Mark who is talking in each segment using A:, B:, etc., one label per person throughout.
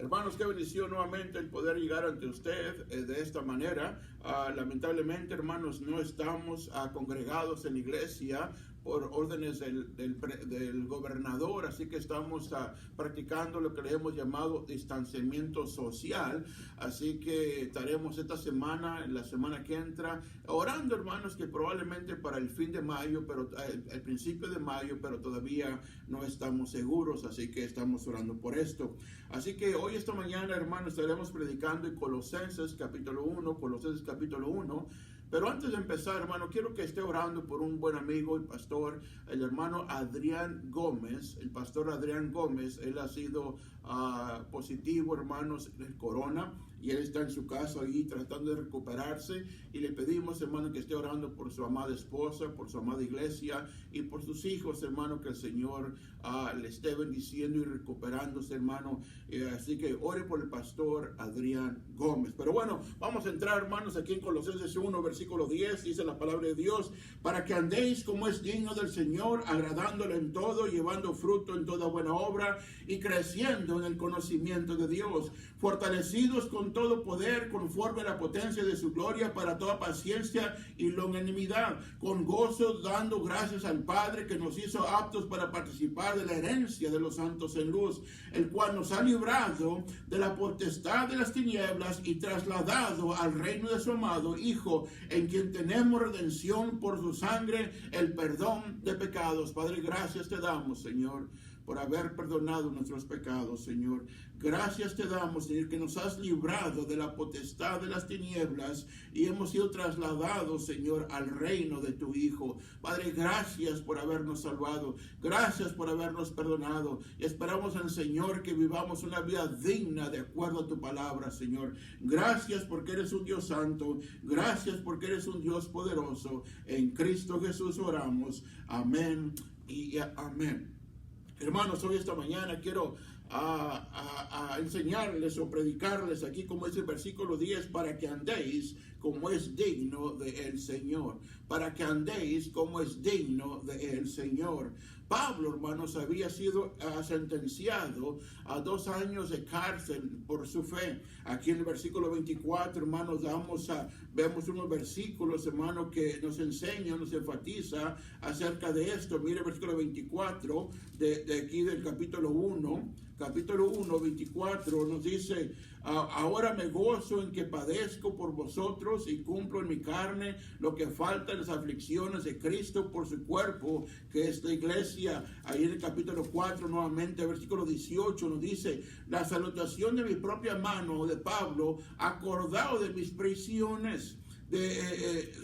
A: Hermanos, qué bendición nuevamente el poder llegar ante usted de esta manera. Lamentablemente, hermanos, no estamos congregados en la iglesia por órdenes del gobernador, así que estamos practicando lo que le hemos llamado distanciamiento social. Así que estaremos esta semana, en la semana que entra, orando, hermanos, que probablemente para el fin de mayo, pero el principio de mayo, pero todavía no estamos seguros, así que estamos orando por esto. Así que hoy, esta mañana, hermanos, estaremos predicando en Colosenses capítulo 1, Colosenses capítulo 1. Pero antes de empezar, hermano, quiero que esté orando por un buen amigo, el pastor, el hermano Adrián Gómez. El pastor Adrián Gómez, él ha sido positivo, hermanos, del corona. Y él está en su casa ahí tratando de recuperarse. Y le pedimos, hermano, que esté orando por su amada esposa, por su amada iglesia y por sus hijos, hermano, que el Señor le esté bendiciendo y recuperándose, hermano. Así que ore por el pastor Adrián Gómez. Pero bueno, vamos a entrar, hermanos, aquí en Colosenses 1, versículo 10. Dice la palabra de Dios: para que andéis como es digno del Señor, agradándole en todo, llevando fruto en toda buena obra y creciendo en el conocimiento de Dios, fortalecidos con todo poder conforme a la potencia de su gloria, para toda paciencia y longanimidad, con gozo dando gracias al Padre, que nos hizo aptos para participar de la herencia de los santos en luz, el cual nos ha librado de la potestad de las tinieblas y trasladado al reino de su amado Hijo, en quien tenemos redención por su sangre, el perdón de pecados. Padre, gracias te damos, Señor, por haber perdonado nuestros pecados, Señor. Gracias te damos, Señor, que nos has librado de la potestad de las tinieblas y hemos sido trasladados, Señor, al reino de tu Hijo. Padre, gracias por habernos salvado. Gracias por habernos perdonado. Y esperamos en el Señor que vivamos una vida digna de acuerdo a tu palabra, Señor. Gracias porque eres un Dios santo. Gracias porque eres un Dios poderoso. En Cristo Jesús oramos. Amén y amén. Hermanos, hoy esta mañana quiero enseñarles o predicarles aquí, como es el versículo 10, para que andéis como es digno del Señor. Para que andéis como es digno del Señor. Pablo, hermanos, había sido sentenciado a 2 años de cárcel por su fe. Aquí en el versículo 24, hermanos, vemos unos versículos, hermanos, que nos enseñan, nos enfatiza acerca de esto. Mire el versículo 24 de aquí del capítulo 1. Capítulo 1, 24 nos dice: ahora me gozo en que padezco por vosotros y cumplo en mi carne lo que falta en las aflicciones de Cristo por su cuerpo, que es la iglesia. Ahí en el capítulo 4, nuevamente, versículo 18 nos dice: la salutación de mi propia mano, de Pablo, acordado de mis prisiones.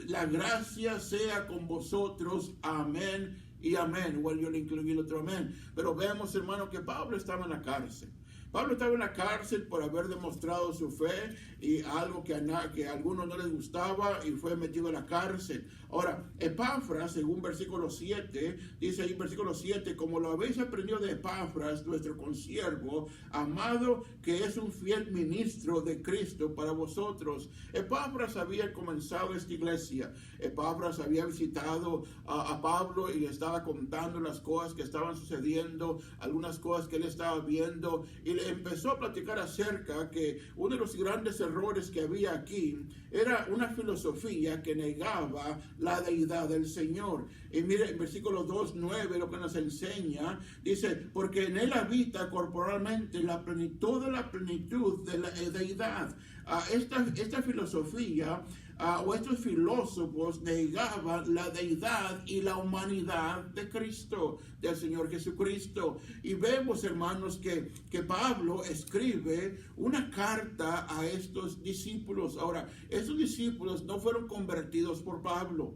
A: La gracia sea con vosotros. Amén y amén. Igual yo le incluí el otro amén. Pero vemos, hermano, que Pablo estaba en la cárcel. Pablo estaba en la cárcel por haber demostrado su fe y algo que a algunos no les gustaba, y fue metido a la cárcel. Ahora, Epafras, según versículo 7, dice ahí versículo 7: como lo habéis aprendido de Epafras, nuestro consiervo, amado, que es un fiel ministro de Cristo para vosotros. Epafras había comenzado esta iglesia. Epafras había visitado a Pablo y le estaba contando las cosas que estaban sucediendo, algunas cosas que él estaba viendo, y le empezó a platicar acerca que uno de los grandes errores que había aquí era una filosofía que negaba la deidad del Señor. Y mire, en versículo 2:9 lo que nos enseña, dice: porque en él habita corporalmente la plenitud de la deidad. Esta filosofía o estos filósofos negaban la deidad y la humanidad de Cristo, del Señor Jesucristo. Y vemos, hermanos, que Pablo escribe una carta a estos discípulos. Ahora, estos discípulos no fueron convertidos por Pablo,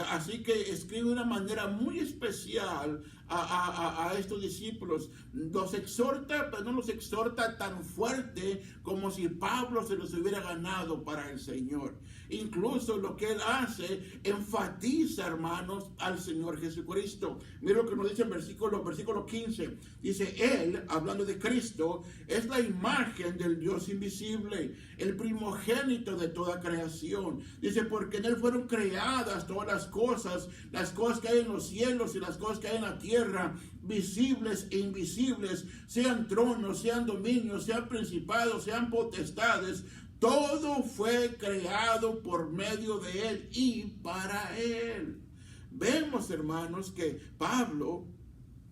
A: así que escribe de una manera muy especial a estos discípulos. Los exhorta, pero no los exhorta tan fuerte como si Pablo se los hubiera ganado para el Señor. Incluso lo que él hace, enfatiza, hermanos, al Señor Jesucristo. Mira lo que nos dice en versículo 15. Dice: él, hablando de Cristo, es la imagen del Dios invisible, el primogénito de toda creación. Dice: porque en él fueron creadas todas las cosas que hay en los cielos y las cosas que hay en la tierra, tierra, visibles e invisibles, sean tronos, sean dominios, sean principados, sean potestades, todo fue creado por medio de Él y para Él. Vemos, hermanos, que Pablo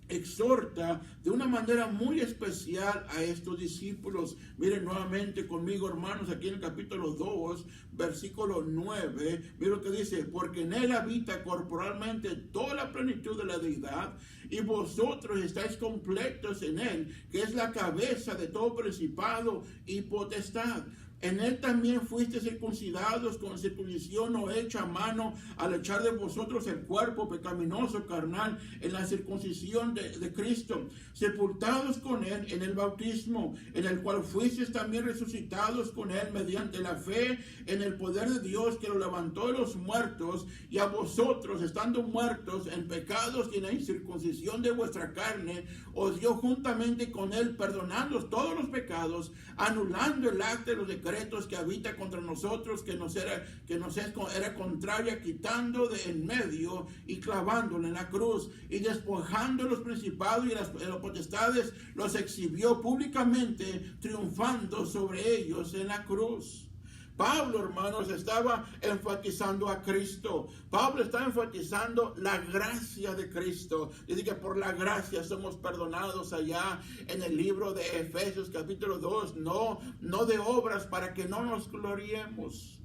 A: exhorta de una manera muy especial a estos discípulos. Miren nuevamente conmigo, hermanos, aquí en el capítulo 2, versículo 9. Miren lo que dice: porque en Él habita corporalmente toda la plenitud de la deidad, y vosotros estáis completos en Él, que es la cabeza de todo principado y potestad. En Él también fuiste circuncidados con circuncisión no hecha a mano, al echar de vosotros el cuerpo pecaminoso carnal en la circuncisión de Cristo, sepultados con Él en el bautismo, en el cual fuisteis también resucitados con Él mediante la fe en el poder de Dios que lo levantó de los muertos, y a vosotros, estando muertos en pecados y en la incircuncisión de vuestra carne, os dio juntamente con Él, perdonando todos los pecados, anulando el acta de los decretos que habita contra nosotros, que nos era contraria, quitando de en medio y clavándolo en la cruz, y despojando los principados y las potestades, los exhibió públicamente, triunfando sobre ellos en la cruz. Pablo, hermanos, estaba enfatizando a Cristo. Pablo está enfatizando la gracia de Cristo. Dice que por la gracia somos perdonados allá en el libro de Efesios capítulo 2. No de obras, para que no nos gloriemos.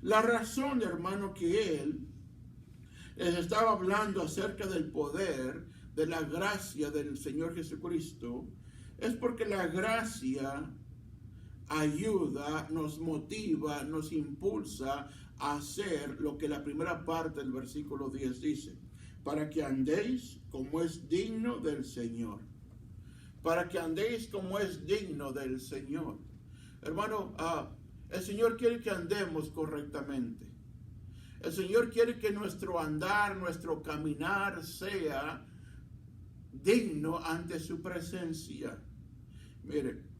A: La razón, hermano, que él les estaba hablando acerca del poder, de la gracia del Señor Jesucristo, es porque la gracia ayuda, nos motiva, nos impulsa a hacer lo que la primera parte del versículo 10 dice: para que andéis como es digno del Señor. Para que andéis como es digno del Señor. Hermano, el Señor quiere que andemos correctamente. El Señor quiere que nuestro andar, nuestro caminar sea digno ante su presencia. Mire,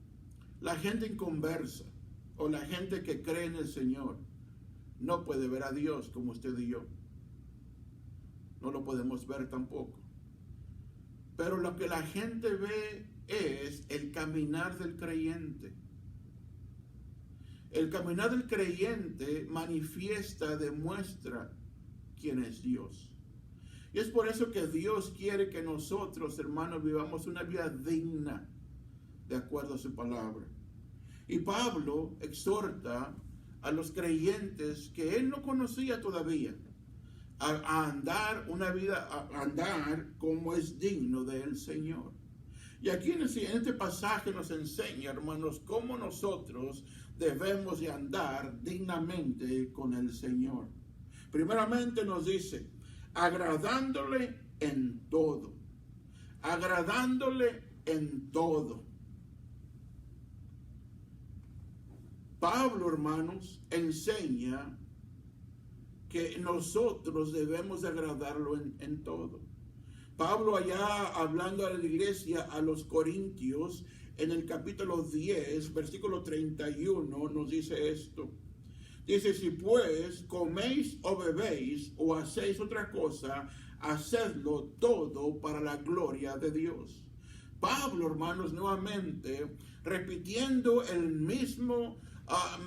A: la gente inconversa o la gente que cree en el Señor no puede ver a Dios como usted y yo. No lo podemos ver tampoco. Pero lo que la gente ve es el caminar del creyente. El caminar del creyente manifiesta, demuestra quién es Dios. Y es por eso que Dios quiere que nosotros, hermanos, vivamos una vida digna de acuerdo a su palabra. Y Pablo exhorta a los creyentes que él no conocía todavía a andar una vida, a andar como es digno del Señor. Y aquí en este pasaje nos enseña, hermanos, cómo nosotros debemos de andar dignamente con el Señor. Primeramente nos dice: agradándole en todo. Agradándole en todo. Pablo, hermanos, enseña que nosotros debemos de agradarlo en todo. Pablo, allá hablando a la iglesia, a los corintios, en el capítulo 10, versículo 31, nos dice esto. Dice: si pues coméis o bebéis o hacéis otra cosa, hacedlo todo para la gloria de Dios. Pablo, hermanos, nuevamente repitiendo el mismo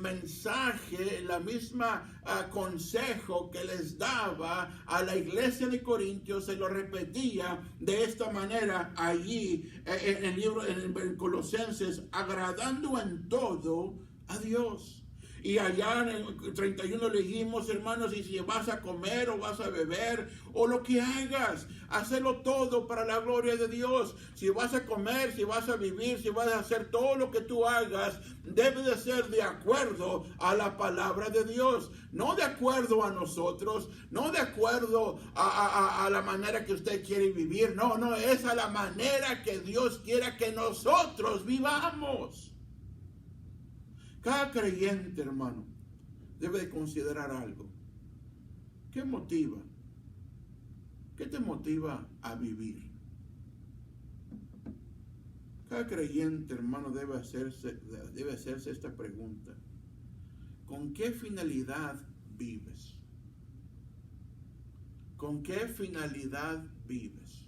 A: mensaje, la misma consejo que les daba a la iglesia de Corintios, se lo repetía de esta manera allí en el libro, en Colosenses: agradando en todo a Dios. Y allá en el 31 leímos, hermanos: y si vas a comer o vas a beber o lo que hagas, hazlo todo para la gloria de Dios. Si vas a comer, si vas a vivir, si vas a hacer todo lo que tú hagas, debe de ser de acuerdo a la palabra de Dios. No de acuerdo a nosotros, no de acuerdo a la manera que usted quiere vivir. No, es a la manera que Dios quiera que nosotros vivamos. Cada creyente, hermano, debe de considerar algo. ¿Qué motiva? ¿Qué te motiva a vivir? Cada creyente, hermano, debe hacerse esta pregunta: ¿con qué finalidad vives? ¿Con qué finalidad vives?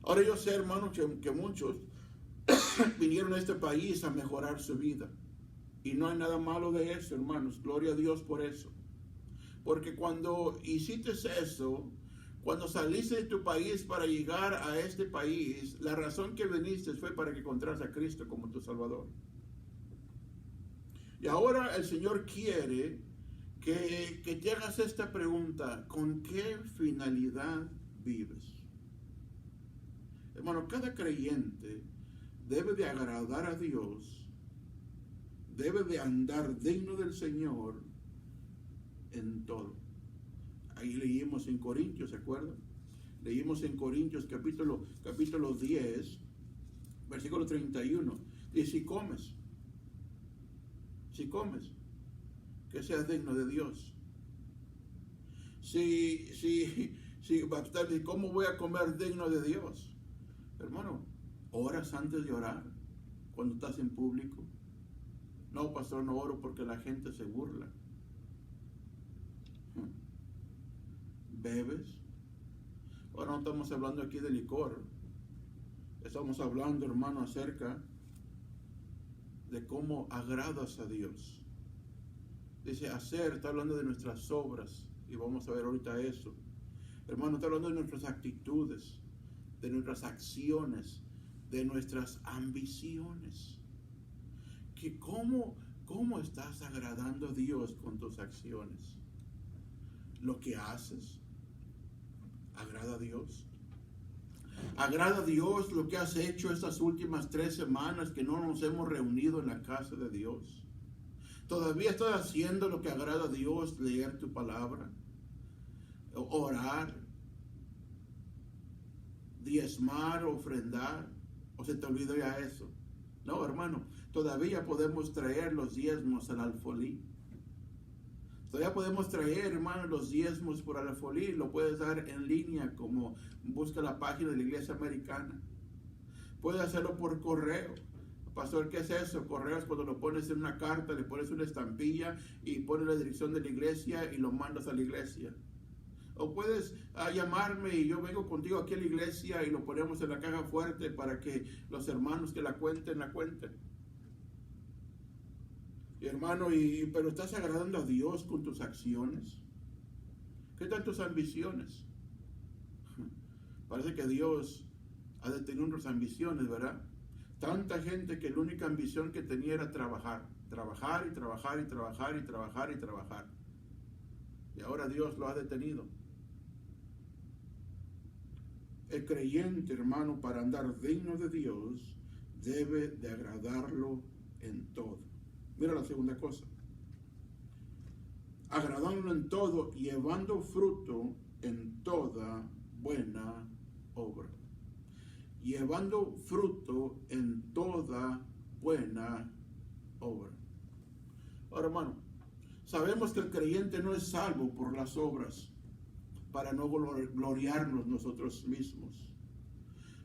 A: Ahora yo sé, hermano, que muchos vinieron a este país a mejorar su vida. Y no hay nada malo de eso, hermanos. Gloria a Dios por eso. Porque cuando hiciste eso, cuando saliste de tu país para llegar a este país, la razón que viniste fue para que encontraras a Cristo como tu Salvador. Y ahora el Señor quiere que te hagas esta pregunta: ¿con qué finalidad vives? Hermano, cada creyente debe de agradar a Dios, debe de andar digno del Señor en todo. Ahí leímos en Corintios, ¿se acuerdan? Leímos en Corintios capítulo 10, versículo 31. Dice: si comes, que seas digno de Dios. ¿Cómo voy a comer digno de Dios? Hermano, oras antes de orar, cuando estás en público. No, pastor, no oro porque la gente se burla. ¿Bebes? Ahora no estamos hablando aquí de licor. Estamos hablando, hermano, acerca de cómo agradas a Dios. Dice hacer, está hablando de nuestras obras. Y vamos a ver ahorita eso. Hermano, está hablando de nuestras actitudes, de nuestras acciones, de nuestras ambiciones. ¿Cómo estás agradando a Dios con tus acciones? Lo que haces agrada a Dios. Agrada a Dios lo que has hecho estas últimas 3 semanas que no nos hemos reunido en la casa de Dios. Todavía estás haciendo lo que agrada a Dios: leer tu palabra, orar, diezmar, ofrendar. ¿O se te olvidó ya eso? No, hermano, todavía podemos traer los diezmos al alfolí. Todavía podemos traer, hermano, los diezmos por alfolí. Lo puedes dar en línea, como busca la página de la Iglesia Americana. Puedes hacerlo por correo. Pastor, ¿qué es eso? Correo es cuando lo pones en una carta, le pones una estampilla y pones la dirección de la iglesia y lo mandas a la iglesia. O puedes llamarme y yo vengo contigo aquí a la iglesia y lo ponemos en la caja fuerte para que los hermanos que la cuenten. Y hermano, pero ¿estás agradando a Dios con tus acciones? ¿Qué tal tus ambiciones? Parece que Dios ha detenido nuestras ambiciones, ¿verdad? Tanta gente que la única ambición que tenía era trabajar. Trabajar y trabajar y trabajar y trabajar y trabajar. Y ahora Dios lo ha detenido. El creyente, hermano, para andar digno de Dios, debe de agradarlo en todo. Mira la segunda cosa. Agradándolo en todo, llevando fruto en toda buena obra. Llevando fruto en toda buena obra. Ahora, hermano, sabemos que el creyente no es salvo por las obras, para no gloriarnos nosotros mismos.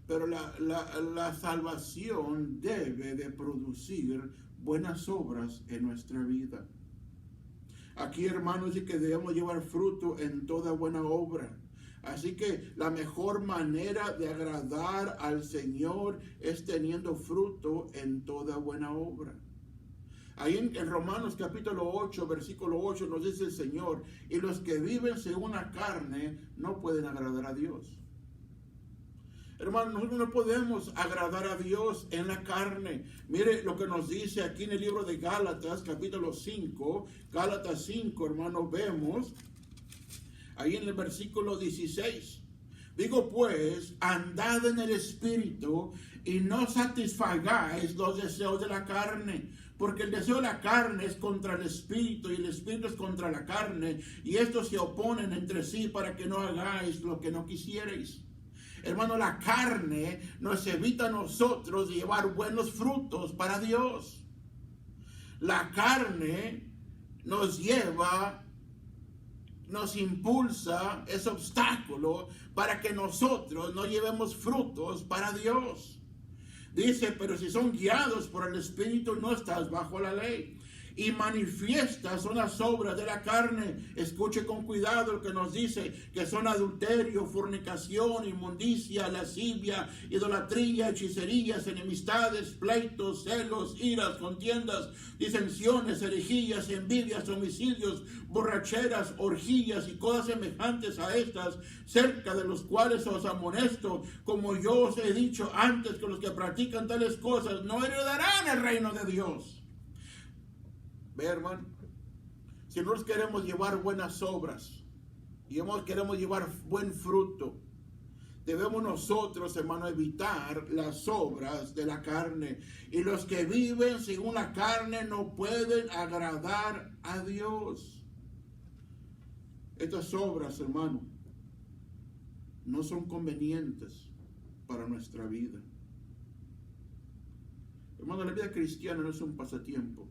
A: Pero la salvación debe de producir buenas obras en nuestra vida. Aquí, hermanos, dice que debemos llevar fruto en toda buena obra. Así que la mejor manera de agradar al Señor es teniendo fruto en toda buena obra. Ahí en Romanos capítulo 8, versículo 8 nos dice el Señor: y los que viven según la carne no pueden agradar a Dios. Hermano, nosotros no podemos agradar a Dios en la carne. Mire lo que nos dice aquí en el libro de Gálatas, capítulo 5. Gálatas 5, hermano, vemos ahí en el versículo 16. Digo pues, andad en el Espíritu y no satisfagáis los deseos de la carne. Porque el deseo de la carne es contra el Espíritu y el Espíritu es contra la carne. Y estos se oponen entre sí para que no hagáis lo que no quisierais. Hermano, la carne nos evita a nosotros llevar buenos frutos para Dios. La carne nos lleva, nos impulsa, es obstáculo para que nosotros no llevemos frutos para Dios. Dice, pero si son guiados por el Espíritu, no estás bajo la ley. y manifiestas son las obras de la carne. Escuche con cuidado lo que nos dice, que son adulterio, fornicación, inmundicia, lascivia, idolatría, hechicerías, enemistades, pleitos, celos, iras, contiendas, disensiones, herejías, envidias, homicidios, borracheras, orgías y cosas semejantes a estas, cerca de los cuales os amonesto, como yo os he dicho antes, que los que practican tales cosas no heredarán el reino de Dios. Ve, hermano, si nosotros queremos llevar buenas obras y queremos llevar buen fruto, debemos nosotros, hermano, evitar las obras de la carne. Y los que viven según la carne no pueden agradar a Dios. Estas obras, hermano, no son convenientes para nuestra vida. Hermano, la vida cristiana no es un pasatiempo.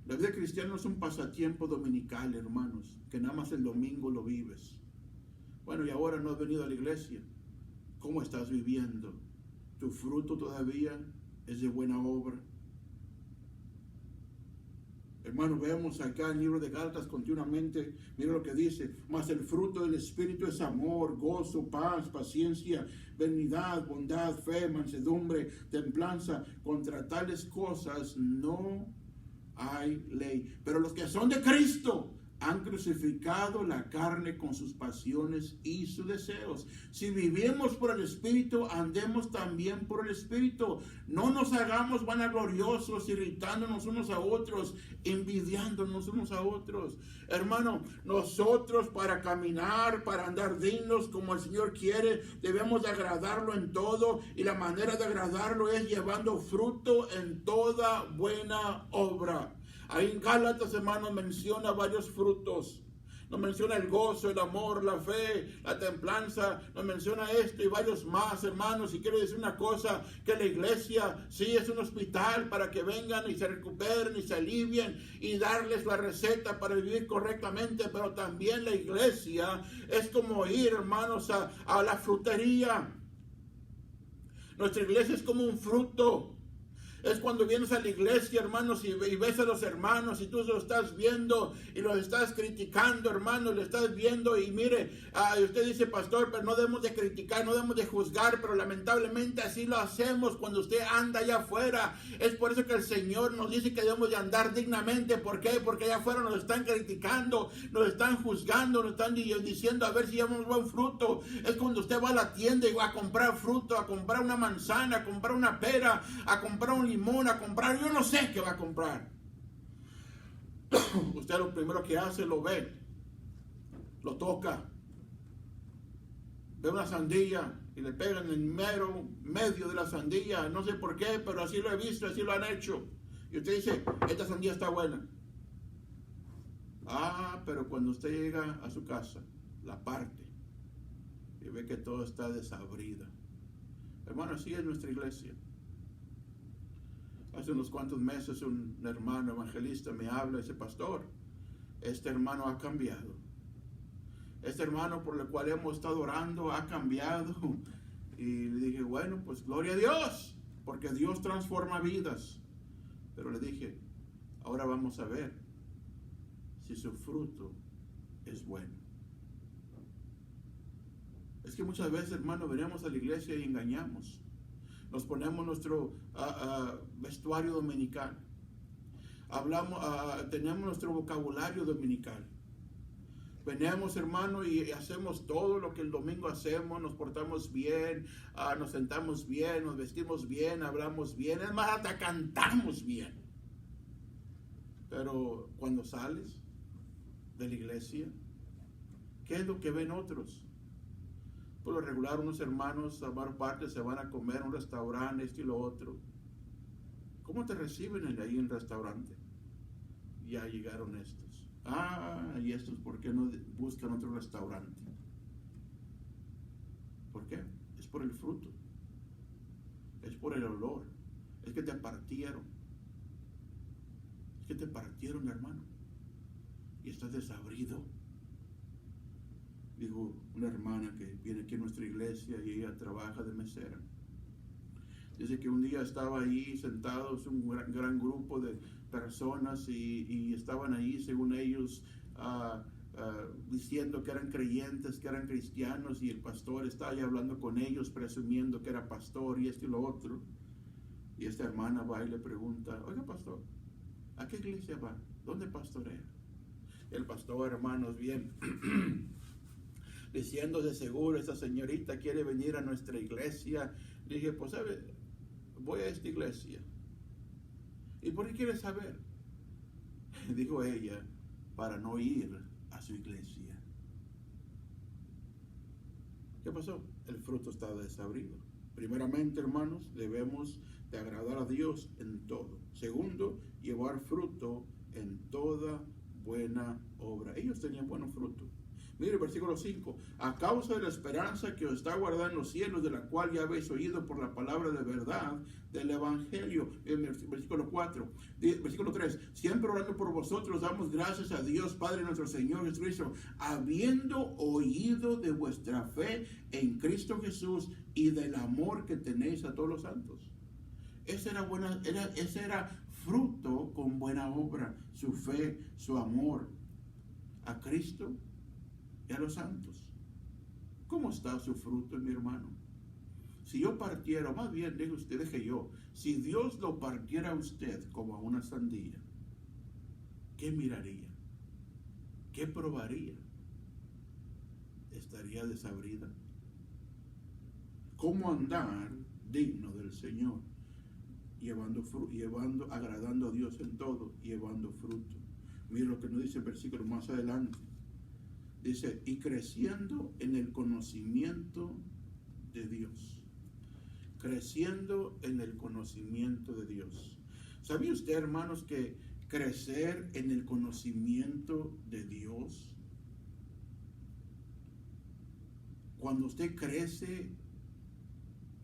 A: La vida cristiana no es un pasatiempo dominical, hermanos, que nada más el domingo lo vives. Bueno, y ahora no has venido a la iglesia. ¿Cómo estás viviendo? ¿Tu fruto todavía es de buena obra? Hermano, vemos acá en el libro de Gálatas continuamente, mira lo que dice: mas el fruto del Espíritu es amor, gozo, paz, paciencia, benignidad, bondad, fe, mansedumbre, templanza. Contra tales cosas no hay ley. Pero los que son de Cristo han crucificado la carne con sus pasiones y sus deseos. Si vivimos por el Espíritu, andemos también por el Espíritu. No nos hagamos vanagloriosos, irritándonos unos a otros, envidiándonos unos a otros. Hermano, nosotros para caminar, para andar dignos como el Señor quiere, debemos de agradarlo en todo. Y la manera de agradarlo es llevando fruto en toda buena obra. Ahí en Gálatas, hermanos, menciona varios frutos. Nos menciona el gozo, el amor, la fe, la templanza. Nos menciona esto y varios más, hermanos. Y quiero decir una cosa, que la iglesia sí es un hospital para que vengan y se recuperen y se alivien y darles la receta para vivir correctamente. Pero también la iglesia es como ir, hermanos, a la frutería. Nuestra iglesia es como un fruto. Es cuando vienes a la iglesia, hermanos, y ves a los hermanos y tú los estás viendo y los estás criticando, hermanos, lo estás viendo y mire, y usted dice: pastor, pero no debemos de criticar, no debemos de juzgar, pero lamentablemente así lo hacemos cuando usted anda allá afuera. Es por eso que el Señor nos dice que debemos de andar dignamente. ¿Por qué? Porque allá afuera nos están criticando, nos están juzgando, nos están diciendo a ver si llevamos buen fruto. Es cuando usted va a la tienda y va a comprar fruto, a comprar una manzana, a comprar una pera, a comprar un limón, a comprar, yo no sé qué va a comprar. Usted lo primero que hace, lo ve, lo toca, ve una sandía y le pega en el medio de la sandía. No sé por qué, pero así lo he visto, así lo han hecho. Y usted dice: esta sandía está buena. Pero cuando usted llega a su casa, la parte y ve que todo está desabrida. Hermano, así es nuestra iglesia. Hace unos cuantos meses un hermano evangelista me habla y dice: pastor, este hermano ha cambiado. Este hermano por el cual hemos estado orando ha cambiado. Y le dije: bueno, pues gloria a Dios, porque Dios transforma vidas. Pero le dije: ahora vamos a ver si su fruto es bueno. Es que muchas veces, hermano, venimos a la iglesia y engañamos. Nos ponemos nuestro vestuario dominical. Tenemos nuestro vocabulario dominical. Venimos, hermano, y hacemos todo lo que el domingo hacemos. Nos portamos bien, nos sentamos bien, nos vestimos bien, hablamos bien. Es más, hasta cantamos bien. Pero cuando sales de la iglesia, ¿qué es lo que ven otros? Por lo regular, unos hermanos a varias partes se van a comer a un restaurante, esto y lo otro. ¿Cómo te reciben ahí en el restaurante? Ya llegaron estos. Y estos, ¿por qué no buscan otro restaurante? ¿Por qué? Es por el fruto. Es por el olor. Es que te partieron. Es que te partieron, hermano. Y estás desabrido. Digo, una hermana que viene aquí a nuestra iglesia y ella trabaja de mesera. Dice que un día estaba ahí sentados un gran grupo de personas y estaban ahí, según ellos, diciendo que eran creyentes, que eran cristianos, y el pastor estaba ahí hablando con ellos, presumiendo que era pastor y esto y lo otro. Y esta hermana va y le pregunta: oiga, pastor, ¿a qué iglesia va? ¿Dónde pastorea? El pastor, hermanos, bien, diciendo: de seguro esta señorita quiere venir a nuestra iglesia. Le dije: pues, ¿sabe? Voy a esta iglesia. ¿Y por qué quiere saber? Dijo ella: para no ir a su iglesia. ¿Qué pasó? El fruto está desabrido. Primeramente, hermanos, debemos de agradar a Dios en todo. Segundo, llevar fruto en toda buena obra. Ellos tenían buenos frutos. Mire el versículo 5: a causa de la esperanza que os está guardada en los cielos, de la cual ya habéis oído por la palabra de verdad del evangelio. En el versículo 4, versículo 3: siempre orando por vosotros, damos gracias a Dios Padre nuestro Señor Jesucristo, habiendo oído de vuestra fe en Cristo Jesús y del amor que tenéis a todos los santos. Ese era fruto con buena obra, su fe, su amor a Cristo y a los santos. ¿Cómo está su fruto, mi hermano? Si yo partiera, o más bien deje usted, deje yo, si Dios lo partiera a usted como a una sandía, ¿qué miraría? ¿Qué probaría? Estaría desabrida. ¿Cómo andar digno del Señor? Agradando a Dios en todo, llevando fruto. Mira lo que nos dice el versículo más adelante. Dice: y creciendo en el conocimiento de Dios. Creciendo en el conocimiento de Dios. ¿Sabía usted, hermanos, que crecer en el conocimiento de Dios, cuando usted crece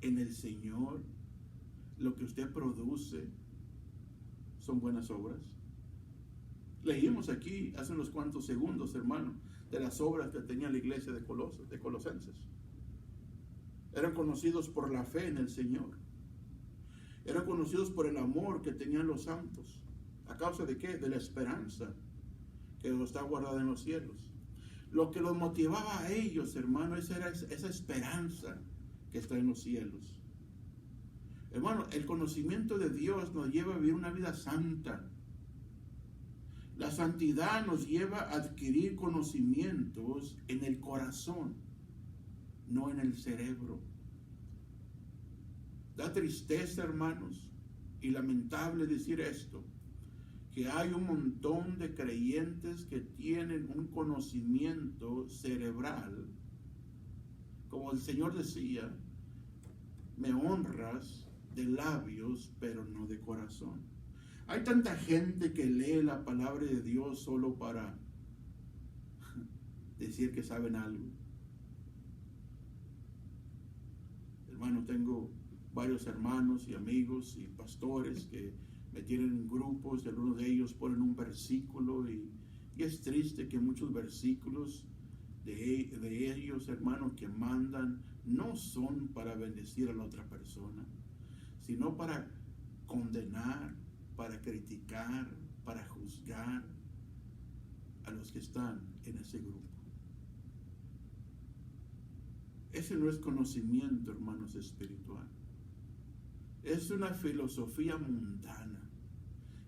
A: en el Señor, lo que usted produce son buenas obras? Leímos aquí hace unos cuantos segundos, hermano, de las obras que tenía la iglesia de Colosenses. Eran conocidos por la fe en el Señor. Eran conocidos por el amor que tenían los santos. ¿A causa de qué? De la esperanza que está guardada en los cielos. Lo que los motivaba a ellos, hermano, era esa esperanza que está en los cielos. Hermano, el conocimiento de Dios nos lleva a vivir una vida santa. La santidad nos lleva a adquirir conocimientos en el corazón, no en el cerebro. Da tristeza, hermanos, y lamentable decir esto, que hay un montón de creyentes que tienen un conocimiento cerebral. Como el Señor decía: me honras de labios, pero no de corazón. Hay tanta gente que lee la palabra de Dios solo para decir que saben algo. Hermano, tengo varios hermanos y amigos y pastores que me tienen en grupos, y algunos de ellos ponen un versículo, y es triste que muchos versículos de ellos, hermanos, que mandan, no son para bendecir a la otra persona, sino para condenar, para criticar, para juzgar a los que están en ese grupo. Ese no es conocimiento, hermanos, espiritual. Es una filosofía mundana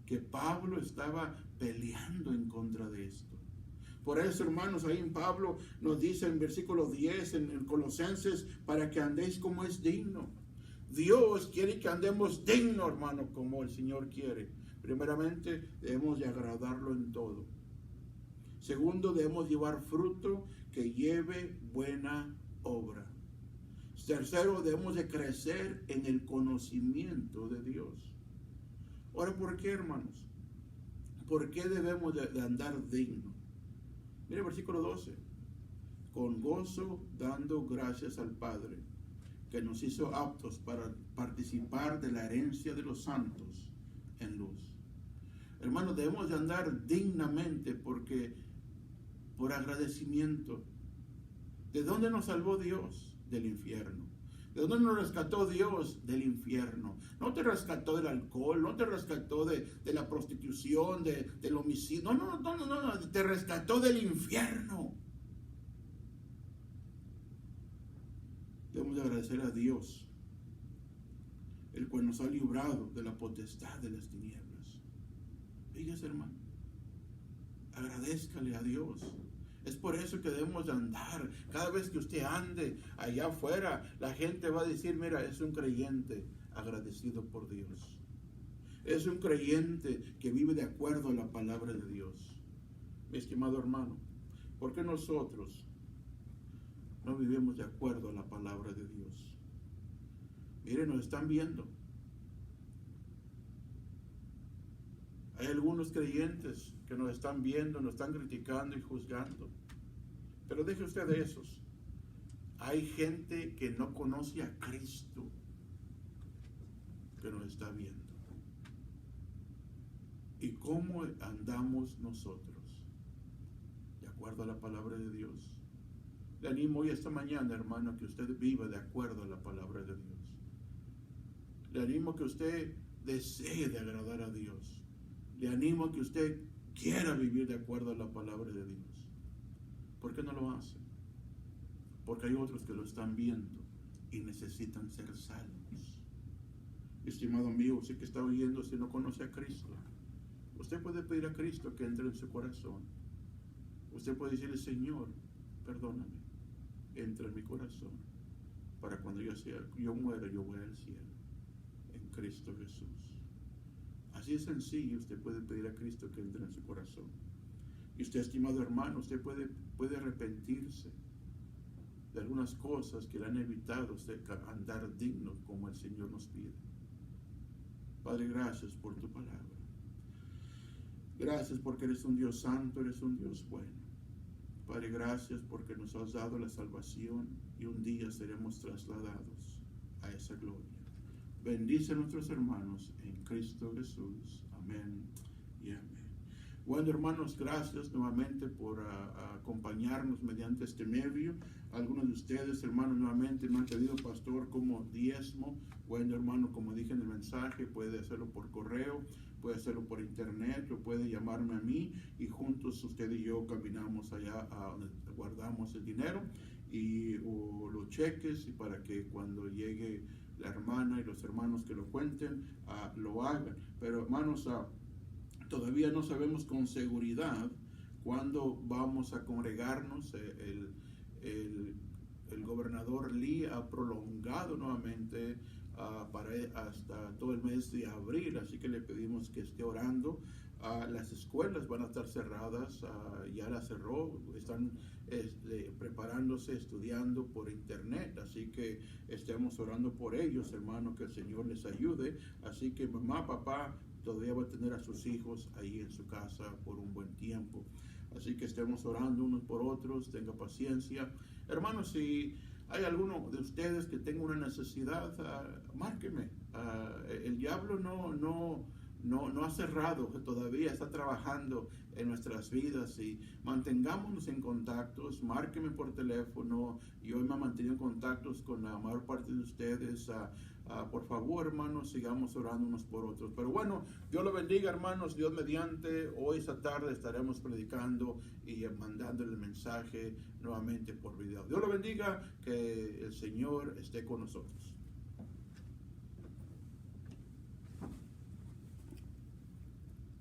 A: que Pablo estaba peleando en contra de esto. Por eso, hermanos, ahí en Pablo nos dice en versículo 10 en Colosenses: para que andéis como es digno. Dios quiere que andemos digno, hermano, como el Señor quiere. Primeramente, debemos de agradarlo en todo. Segundo, debemos llevar fruto que lleve buena obra. Tercero, debemos de crecer en el conocimiento de Dios. Ahora, ¿por qué, hermanos? ¿Por qué debemos de andar digno? Mire el versículo 12. Con gozo dando gracias al Padre, que nos hizo aptos para participar de la herencia de los santos en luz. Hermanos, debemos de andar dignamente por agradecimiento. ¿De dónde nos salvó Dios? Del infierno. ¿De dónde nos rescató Dios? Del infierno. No te rescató del alcohol, no te rescató de la prostitución, del homicidio. No, te rescató del infierno. Debemos de agradecer a Dios, el cual nos ha librado de la potestad de las tinieblas. Fíjese, hermano, agradézcale a Dios. Es por eso que debemos de andar. Cada vez que usted ande allá afuera, la gente va a decir, mira, es un creyente agradecido por Dios. Es un creyente que vive de acuerdo a la palabra de Dios. Mi estimado hermano, ¿por qué nosotros no vivimos de acuerdo a la palabra de Dios? Miren, nos están viendo. Hay algunos creyentes que nos están viendo, nos están criticando y juzgando. Pero deje usted de esos. Hay gente que no conoce a Cristo que nos está viendo. ¿Y cómo andamos nosotros? De acuerdo a la palabra de Dios. Le animo hoy esta mañana, hermano, que usted viva de acuerdo a la palabra de Dios. Le animo que usted desee de agradar a Dios. Le animo a que usted quiera vivir de acuerdo a la palabra de Dios. ¿Por qué no lo hace? Porque hay otros que lo están viendo y necesitan ser salvos. Estimado amigo, usted que está oyendo, si no conoce a Cristo, usted puede pedir a Cristo que entre en su corazón. Usted puede decirle, Señor, perdóname, entra en mi corazón, para cuando yo muera, yo voy al cielo, en Cristo Jesús. Así es sencillo, usted puede pedir a Cristo que entre en su corazón. Y usted, estimado hermano, usted puede arrepentirse de algunas cosas que le han evitado usted andar digno como el Señor nos pide. Padre, gracias por tu palabra. Gracias porque eres un Dios santo, eres un Dios bueno. Padre, gracias porque nos has dado la salvación y un día seremos trasladados a esa gloria. Bendice a nuestros hermanos en Cristo Jesús. Amén y amén. Bueno, hermanos, gracias nuevamente por acompañarnos mediante este medio. Algunos de ustedes, hermanos, nuevamente me han pedido, pastor, como diezmo. Bueno, hermano, como dije en el mensaje, puede hacerlo por correo, puede hacerlo por internet, o puede llamarme a mí y juntos usted y yo caminamos allá a donde guardamos el dinero o los cheques, y para que cuando llegue la hermana y los hermanos que lo cuenten, lo hagan. Pero, hermanos, todavía no sabemos con seguridad cuándo vamos a congregarnos. El gobernador Lee ha prolongado nuevamente hasta todo el mes de abril, así que le pedimos que esté orando. Las escuelas van a estar cerradas, ya las cerró, están preparándose, estudiando por internet, así que estemos orando por ellos, hermano, que el Señor les ayude. Así que mamá, papá todavía va a tener a sus hijos ahí en su casa por un buen tiempo. Así que estemos orando unos por otros, tenga paciencia. Hermanos, si hay alguno de ustedes que tenga una necesidad, márqueme. El diablo no ha cerrado todavía, está trabajando en nuestras vidas, y mantengámonos en contactos. Márqueme por teléfono. Yo me he mantenido en contactos con la mayor parte de ustedes. Por favor, hermanos, sigamos orando unos por otros. Pero bueno, Dios lo bendiga, hermanos. Dios mediante, hoy esta tarde estaremos predicando y mandando el mensaje nuevamente por video. Dios lo bendiga, que el Señor esté con nosotros.